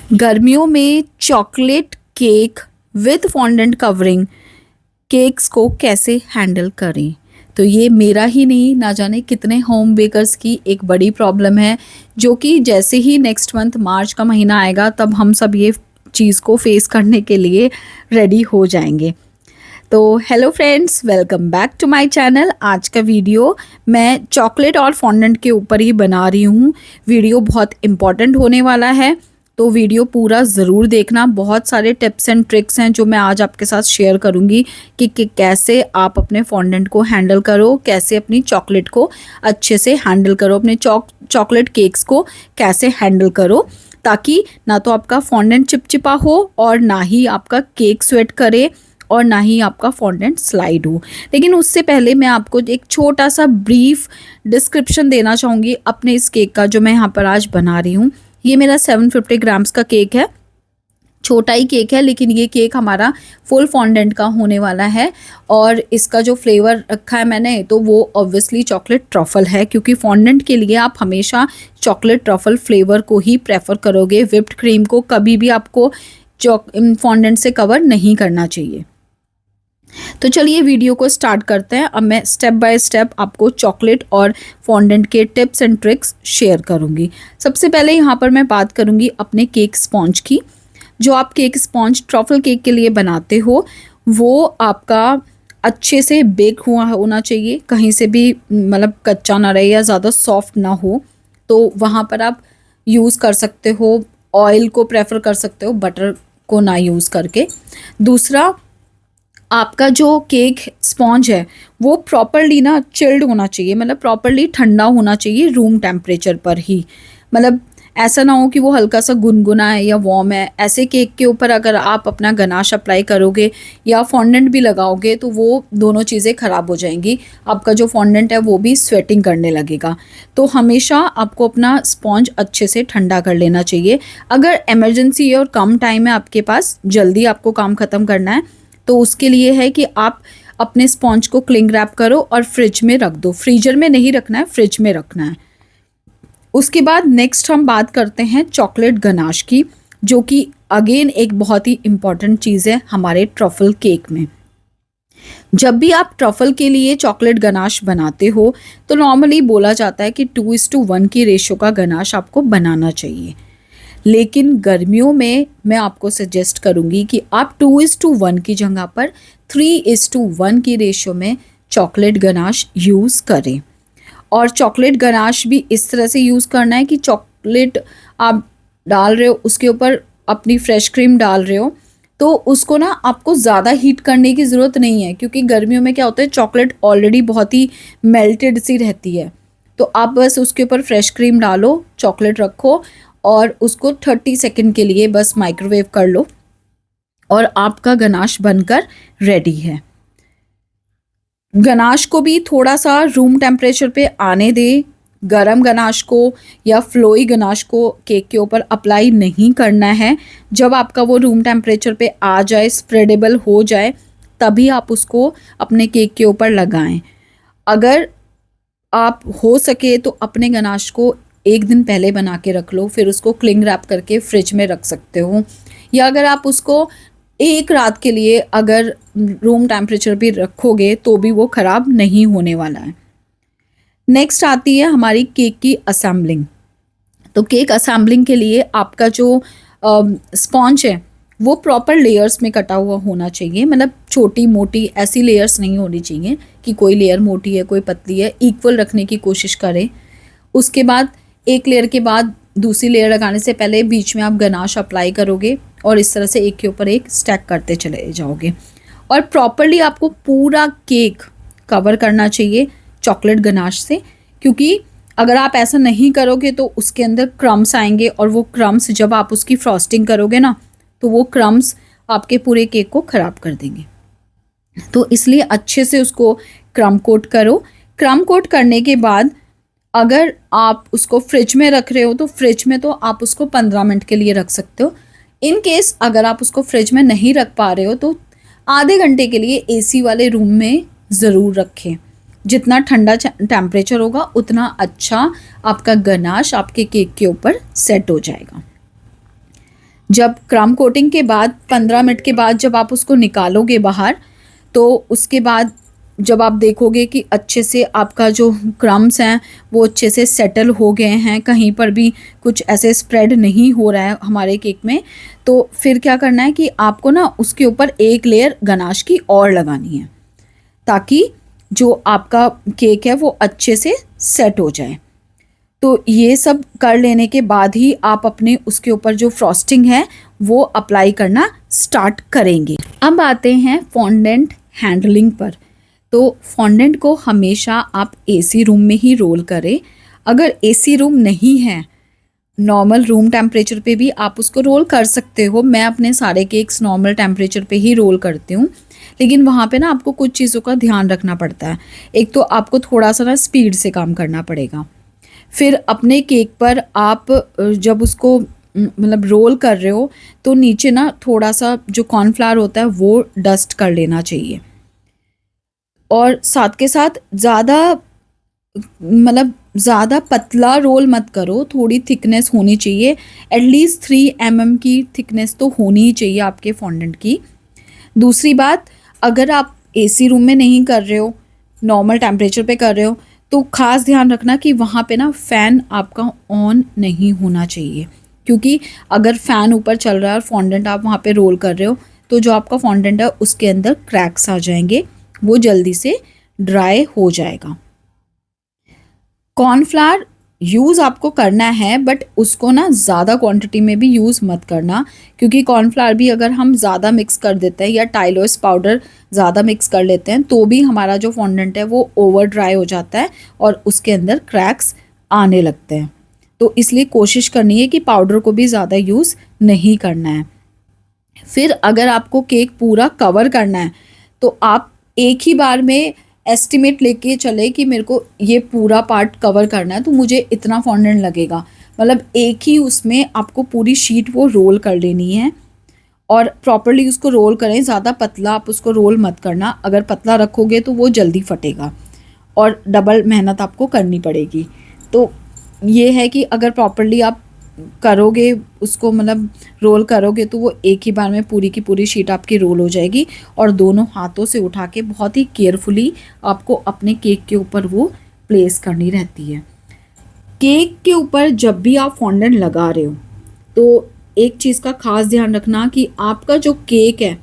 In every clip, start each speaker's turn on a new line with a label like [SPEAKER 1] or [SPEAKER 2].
[SPEAKER 1] गर्मियों में chocolate cake with fondant covering cakes को कैसे हैंडल करें। तो ये मेरा ही नहीं, ना जाने कितने होम बेकर्स की एक बड़ी प्रॉब्लम है, जो कि जैसे ही नेक्स्ट मंथ मार्च का महीना आएगा तब हम सब ये चीज़ को फेस करने के लिए रेडी हो जाएंगे। तो hello friends, welcome back to my channel. आज का वीडियो मैं चॉकलेट और फॉन्डेंट के ऊपर ही बना रही हूँ। वीडियो बहुत इम्पॉर्टेंट होने वाला है, तो वीडियो पूरा ज़रूर देखना। बहुत सारे टिप्स एंड ट्रिक्स हैं जो मैं आज आपके साथ शेयर करूँगी कि कैसे आप अपने फॉन्डेंट को हैंडल करो, कैसे अपनी चॉकलेट को अच्छे से हैंडल करो, अपने चॉकलेट केक्स को कैसे हैंडल करो, ताकि ना तो आपका फॉन्डेंट चिपचिपा हो और ना ही आपका केक स्वेट करे और ना ही आपका फॉन्डेंट स्लाइड हो। लेकिन उससे पहले मैं आपको एक छोटा सा ब्रीफ डिस्क्रिप्शन देना चाहूँगी अपने इस केक का, जो मैं यहाँ पर आज बना रही हूँ। ये मेरा 750 ग्राम्स का केक है, छोटा ही केक है, लेकिन ये केक हमारा फुल फॉन्डेंट का होने वाला है। और इसका जो फ्लेवर रखा है मैंने, तो वो ऑब्वियसली चॉकलेट ट्रफल है, क्योंकि फॉन्डेंट के लिए आप हमेशा चॉकलेट ट्रफल फ्लेवर को ही प्रेफर करोगे। व्हिप्ड क्रीम को कभी भी आपको फॉन्डेंट से कवर नहीं करना चाहिए। तो चलिए वीडियो को स्टार्ट करते हैं। अब मैं स्टेप बाय स्टेप आपको चॉकलेट और फॉन्डेंट के टिप्स एंड ट्रिक्स शेयर करूंगी। सबसे पहले यहाँ पर मैं बात करूंगी अपने केक स्पॉन्ज की। जो आप केक स्पॉन्ज ट्रफल केक के लिए बनाते हो, वो आपका अच्छे से बेक हुआ होना चाहिए, कहीं से भी मतलब कच्चा ना रहे या ज़्यादा सॉफ्ट ना हो। तो वहाँ पर आप यूज़ कर सकते हो, ऑयल को प्रेफर कर सकते हो, बटर को ना यूज़ करके। दूसरा, आपका जो केक स्पॉन्ज है वो प्रॉपरली ना चिल्ड होना चाहिए, मतलब प्रॉपरली ठंडा होना चाहिए रूम टेम्परेचर पर ही। मतलब ऐसा ना हो कि वो हल्का सा गुनगुना है या वार्म है। ऐसे केक के ऊपर अगर आप अपना गनाश अप्लाई करोगे या फॉन्डेंट भी लगाओगे तो वो दोनों चीज़ें ख़राब हो जाएंगी। आपका जो फॉन्डेंट है वो भी स्वेटिंग करने लगेगा। तो हमेशा आपको अपना स्पॉन्ज अच्छे से ठंडा कर लेना चाहिए। अगर इमरजेंसी है और कम टाइम है आपके पास, जल्दी आपको काम ख़त्म करना है, तो उसके लिए है कि आप अपने स्पॉन्ज को क्लिंग रैप करो और फ्रिज में रख दो। फ्रीजर में नहीं रखना है, फ्रिज में रखना है। उसके बाद नेक्स्ट हम बात करते हैं चॉकलेट गनाश की, जो कि अगेन एक बहुत ही इम्पॉर्टेंट चीज़ है हमारे ट्रफल केक में। जब भी आप ट्रफल के लिए चॉकलेट गनाश बनाते हो तो नॉर्मली बोला जाता है कि 2:1 की रेशो का गनाश आपको बनाना चाहिए। लेकिन गर्मियों में मैं आपको सजेस्ट करूंगी कि आप 2:1 की जगह पर 3:1 की रेशो में चॉकलेट गनाश यूज़ करें। और चॉकलेट गनाश भी इस तरह से यूज़ करना है कि चॉकलेट आप डाल रहे हो, उसके ऊपर अपनी फ्रेश क्रीम डाल रहे हो, तो उसको ना आपको ज़्यादा हीट करने की ज़रूरत नहीं है, क्योंकि गर्मियों में क्या होता है, चॉकलेट ऑलरेडी बहुत ही मेल्टेड सी रहती है। तो आप बस उसके ऊपर फ्रेश क्रीम डालो, चॉकलेट रखो और उसको 30 सेकंड के लिए बस माइक्रोवेव कर लो और आपका गनाश बनकर रेडी है। गनाश को भी थोड़ा सा रूम टेम्परेचर पे आने दे। गरम गनाश को या फ्लोई गनाश को केक के ऊपर अप्लाई नहीं करना है। जब आपका वो रूम टेम्परेचर पे आ जाए, स्प्रेडेबल हो जाए, तभी आप उसको अपने केक के ऊपर लगाएं। अगर आप हो सके तो अपने गनाश को एक दिन पहले बना के रख लो, फिर उसको क्लिंग रैप करके फ्रिज में रख सकते हो। या अगर आप उसको एक रात के लिए अगर रूम टेम्परेचर भी रखोगे तो भी वो ख़राब नहीं होने वाला है। नेक्स्ट आती है हमारी केक की असेंबलिंग। तो केक असेंबलिंग के लिए आपका जो स्पॉन्ज है वो प्रॉपर लेयर्स में कटा हुआ होना चाहिए। मतलब छोटी मोटी ऐसी लेयर्स नहीं होनी चाहिए कि कोई लेयर मोटी है कोई पतली है, इक्वल रखने की कोशिश करें। उसके बाद एक लेयर के बाद दूसरी लेयर लगाने से पहले बीच में आप गनाश अप्लाई करोगे और इस तरह से एक के ऊपर एक स्टैक करते चले जाओगे। और प्रॉपरली आपको पूरा केक कवर करना चाहिए चॉकलेट गनाश से, क्योंकि अगर आप ऐसा नहीं करोगे तो उसके अंदर क्रम्स आएंगे और वो क्रम्स जब आप उसकी फ्रॉस्टिंग करोगे ना, तो वो क्रम्स आपके पूरे केक को ख़राब कर देंगे। तो इसलिए अच्छे से उसको क्रम कोट करो। क्रम कोट करने के बाद अगर आप उसको फ्रिज में रख रहे हो तो फ्रिज में तो आप उसको 15 मिनट के लिए रख सकते हो। इन केस अगर आप उसको फ्रिज में नहीं रख पा रहे हो तो आधे घंटे के लिए एसी वाले रूम में ज़रूर रखें। जितना ठंडा टेम्परेचर होगा उतना अच्छा आपका गनाश आपके केक के ऊपर सेट हो जाएगा। जब क्रम कोटिंग के बाद 15 मिनट के बाद जब आप उसको निकालोगे बाहर, तो उसके बाद जब आप देखोगे कि अच्छे से आपका जो क्रम्स हैं वो अच्छे से सेटल हो गए हैं, कहीं पर भी कुछ ऐसे स्प्रेड नहीं हो रहा है हमारे केक में, तो फिर क्या करना है कि आपको ना उसके ऊपर एक लेयर गनाश की और लगानी है, ताकि जो आपका केक है वो अच्छे से सेट हो जाए। तो ये सब कर लेने के बाद ही आप अपने उसके ऊपर जो फ्रॉस्टिंग है वो अप्लाई करना स्टार्ट करेंगे। अब आते हैं फॉन्डेंट हैंडलिंग पर। तो फॉन्डेंट को हमेशा आप एसी रूम में ही रोल करें। अगर एसी रूम नहीं है, नॉर्मल रूम टेम्परेचर पे भी आप उसको रोल कर सकते हो। मैं अपने सारे केक्स नॉर्मल टेम्परेचर पे ही रोल करती हूँ, लेकिन वहाँ पे ना आपको कुछ चीज़ों का ध्यान रखना पड़ता है। एक तो आपको थोड़ा सा ना स्पीड से काम करना पड़ेगा। फिर अपने केक पर आप जब उसको मतलब रोल कर रहे हो तो नीचे ना थोड़ा सा जो कॉर्नफ्लावर होता है वो डस्ट कर लेना चाहिए। और साथ के साथ ज़्यादा पतला रोल मत करो, थोड़ी थिकनेस होनी चाहिए। एटलीस्ट 3 mm की थिकनेस तो होनी ही चाहिए आपके फॉन्डेंट की। दूसरी बात, अगर आप एसी रूम में नहीं कर रहे हो, नॉर्मल टेम्परेचर पे कर रहे हो, तो ख़ास ध्यान रखना कि वहाँ पे ना फ़ैन आपका ऑन नहीं होना चाहिए, क्योंकि अगर फ़ैन ऊपर चल रहा है और फॉन्डेंट आप वहाँ पे रोल कर रहे हो तो जो आपका फॉन्डेंट है उसके अंदर क्रैक्स आ जाएंगे, वो जल्दी से ड्राई हो जाएगा। कॉर्नफ्लावर यूज़ आपको करना है, बट उसको ना ज़्यादा क्वांटिटी में भी यूज़ मत करना, क्योंकि कॉर्नफ्लावर भी अगर हम ज़्यादा मिक्स कर देते हैं या टाइलोस पाउडर ज़्यादा मिक्स कर लेते हैं तो भी हमारा जो फॉन्डेंट है वो ओवर ड्राई हो जाता है और उसके अंदर क्रैक्स आने लगते हैं। तो इसलिए कोशिश करनी है कि पाउडर को भी ज़्यादा यूज़ नहीं करना है। फिर अगर आपको केक पूरा कवर करना है तो आप एक ही बार में एस्टिमेट लेके चले कि मेरे को ये पूरा पार्ट कवर करना है तो मुझे इतना फॉन्डेंट लगेगा, मतलब एक ही उसमें आपको पूरी शीट वो रोल कर लेनी है और प्रॉपरली उसको रोल करें। ज़्यादा पतला आप उसको रोल मत करना, अगर पतला रखोगे तो वो जल्दी फटेगा और डबल मेहनत आपको करनी पड़ेगी। तो ये है कि अगर प्रॉपरली आप करोगे उसको, मतलब रोल करोगे, तो वो एक ही बार में पूरी की पूरी शीट आपकी रोल हो जाएगी और दोनों हाथों से उठा के बहुत ही केयरफुली आपको अपने केक के ऊपर वो प्लेस करनी रहती है। केक के ऊपर जब भी आप फॉन्डेंट लगा रहे हो तो एक चीज़ का खास ध्यान रखना कि आपका जो केक है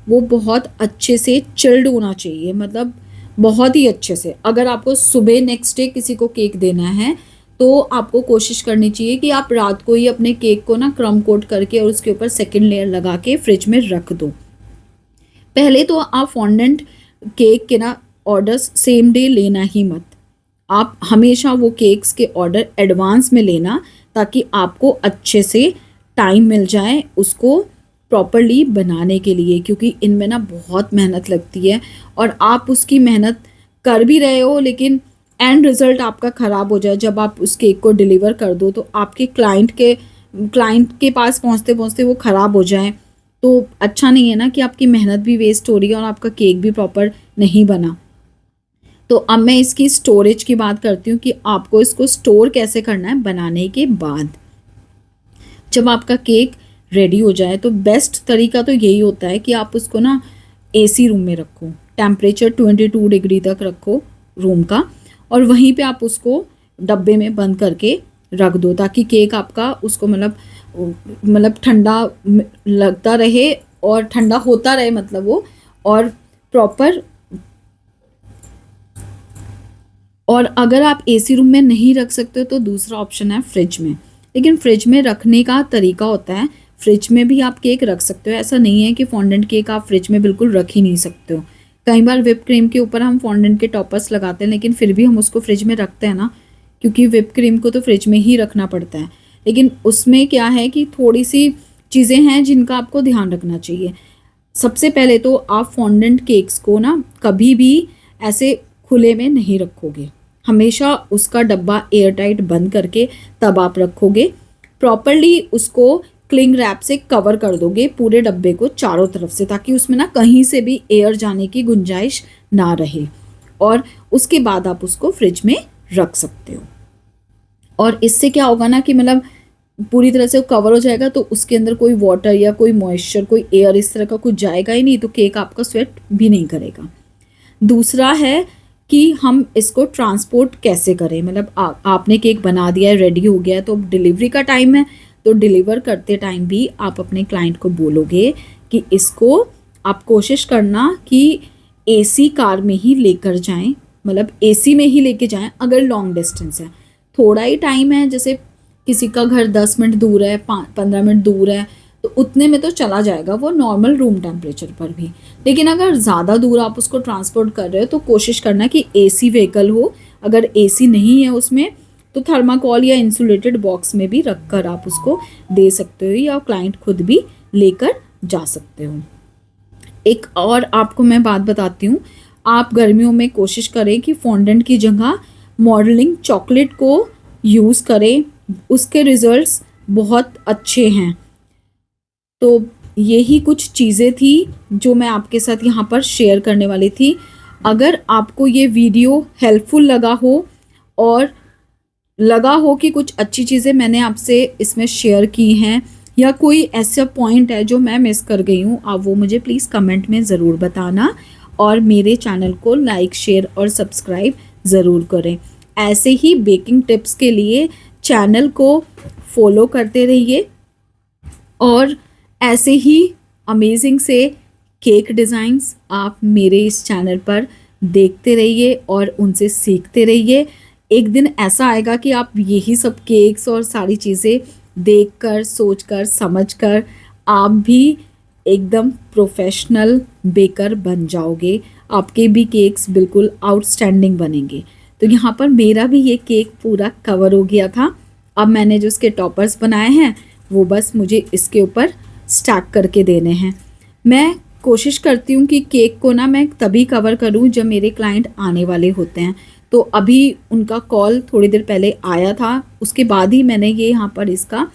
[SPEAKER 1] वो बहुत अच्छे से चिल्ड होना चाहिए, मतलब बहुत ही अच्छे से। अगर आपको सुबह नेक्स्ट डे किसी को केक देना है तो आपको कोशिश करनी चाहिए कि आप रात को ही अपने केक को ना क्रम कोट करके और उसके ऊपर सेकंड लेयर लगा के फ्रिज में रख दो। पहले तो आप फॉन्डेंट केक के ना ऑर्डर्स सेम डे लेना ही मत। आप हमेशा वो केक्स के ऑर्डर एडवांस में लेना, ताकि आपको अच्छे से टाइम मिल जाए उसको प्रॉपरली बनाने के लिए, क्योंकि इनमें ना बहुत मेहनत लगती है और आप उसकी मेहनत कर भी रहे हो लेकिन एंड रिज़ल्ट आपका ख़राब हो जाए। जब आप उस केक को डिलीवर कर दो तो आपके क्लाइंट के पास पहुंचते पहुंचते वो ख़राब हो जाए तो अच्छा नहीं है ना, कि आपकी मेहनत भी वेस्ट हो रही है और आपका केक भी प्रॉपर नहीं बना। तो अब मैं इसकी स्टोरेज की बात करती हूँ कि आपको इसको स्टोर कैसे करना है बनाने के बाद। जब आपका केक रेडी हो जाए तो बेस्ट तरीका तो यही होता है कि आप उसको ना एसी रूम में रखो, टेम्परेचर 22 डिग्री तक रखो रूम का, और वहीं पे आप उसको डब्बे में बंद करके रख दो, ताकि केक आपका उसको मतलब ठंडा लगता रहे और ठंडा होता रहे, मतलब वो और प्रॉपर। और अगर आप एसी रूम में नहीं रख सकते हो तो दूसरा ऑप्शन है फ्रिज में। लेकिन फ्रिज में रखने का तरीका होता है, फ्रिज में भी आप केक रख सकते हो। ऐसा नहीं है कि फॉन्डेंट केक आप फ्रिज में बिल्कुल रख ही नहीं सकते हो। कई बार व्हिप क्रीम के ऊपर हम फॉन्डेंट के टॉपर्स लगाते हैं लेकिन फिर भी हम उसको फ्रिज में रखते हैं ना, क्योंकि व्हिप क्रीम को तो फ्रिज में ही रखना पड़ता है। लेकिन उसमें क्या है कि थोड़ी सी चीज़ें हैं जिनका आपको ध्यान रखना चाहिए। सबसे पहले तो आप फॉन्डेंट केक्स को ना कभी भी ऐसे खुले में नहीं रखोगे, हमेशा उसका डब्बा एयर टाइट बंद करके तब आप रखोगे। प्रॉपरली उसको क्लिंग रैप से कवर कर दोगे पूरे डब्बे को चारों तरफ से, ताकि उसमें ना कहीं से भी एयर जाने की गुंजाइश ना रहे, और उसके बाद आप उसको फ्रिज में रख सकते हो। और इससे क्या होगा ना कि मतलब पूरी तरह से वो कवर हो जाएगा तो उसके अंदर कोई वाटर या कोई मॉइस्चर, कोई एयर इस तरह का कुछ जाएगा ही नहीं, तो केक आपका स्वेट भी नहीं करेगा। दूसरा है कि हम इसको ट्रांसपोर्ट कैसे करें, मतलब आपने केक बना दिया है, रेडी हो गया है, तो डिलीवरी का टाइम है, तो डिलीवर करते टाइम भी आप अपने क्लाइंट को बोलोगे कि इसको आप कोशिश करना कि एसी कार में ही लेकर जाएं, मतलब एसी में ही लेके जाएं अगर लॉन्ग डिस्टेंस है। थोड़ा ही टाइम है, जैसे किसी का घर 10 मिनट दूर है, 15 मिनट दूर है, तो उतने में तो चला जाएगा वो नॉर्मल रूम टेम्परेचर पर भी। लेकिन अगर ज़्यादा दूर आप उसको ट्रांसपोर्ट कर रहे हो तो कोशिश करना कि एसी व्हीकल हो। अगर एसी नहीं है उसमें तो थर्माकोल या इंसुलेटेड बॉक्स में भी रख कर आप उसको दे सकते हो, या क्लाइंट खुद भी लेकर जा सकते हो। एक और आपको मैं बात बताती हूँ, आप गर्मियों में कोशिश करें कि फॉन्डेंट की जगह मॉडलिंग चॉकलेट को यूज़ करें, उसके रिजल्ट्स बहुत अच्छे हैं। तो यही कुछ चीज़ें थी जो मैं आपके साथ यहाँ पर शेयर करने वाली थी। अगर आपको ये वीडियो हेल्पफुल लगा हो और लगा हो कि कुछ अच्छी चीज़ें मैंने आपसे इसमें शेयर की हैं, या कोई ऐसा पॉइंट है जो मैं मिस कर गई हूँ, आप वो मुझे प्लीज़ कमेंट में ज़रूर बताना, और मेरे चैनल को लाइक, शेयर और सब्सक्राइब ज़रूर करें। ऐसे ही बेकिंग टिप्स के लिए चैनल को फॉलो करते रहिए, और ऐसे ही अमेजिंग से केक डिज़ाइंस आप मेरे इस चैनल पर देखते रहिए और उनसे सीखते रहिए। एक दिन ऐसा आएगा कि आप यही सब केक्स और सारी चीज़ें देखकर, सोचकर, समझकर आप भी एकदम प्रोफेशनल बेकर बन जाओगे। आपके भी केक्स बिल्कुल आउटस्टैंडिंग बनेंगे। तो यहाँ पर मेरा भी ये केक पूरा कवर हो गया था। अब मैंने जो इसके टॉपर्स बनाए हैं वो बस मुझे इसके ऊपर स्टैक करके देने हैं। मैं कोशिश करती हूँ कि केक को ना मैं तभी कवर करूँ जब मेरे क्लाइंट आने वाले होते हैं। तो अभी उनका कॉल थोड़ी देर पहले आया था, उसके बाद ही मैंने ये यहाँ पर इसका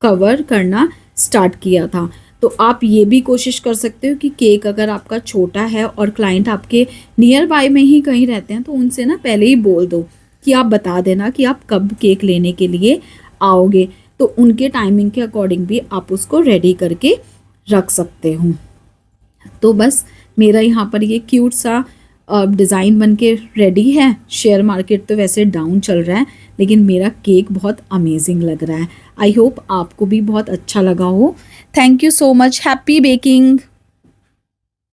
[SPEAKER 1] कवर करना स्टार्ट किया था। तो आप ये भी कोशिश कर सकते हो कि केक अगर आपका छोटा है और क्लाइंट आपके नियर बाय में ही कहीं रहते हैं तो उनसे ना पहले ही बोल दो कि आप बता देना कि आप कब केक लेने के लिए आओगे, तो उनके टाइमिंग के अकॉर्डिंग भी आप उसको रेडी करके रख सकते हो। तो बस मेरा यहाँ पर ये क्यूट सा डिज़ाइन बन के रेडी है। शेयर मार्केट तो वैसे डाउन चल रहा है, लेकिन मेरा केक बहुत अमेजिंग लग रहा है। आई होप आपको भी बहुत अच्छा लगा हो। Thank you so much. Happy baking.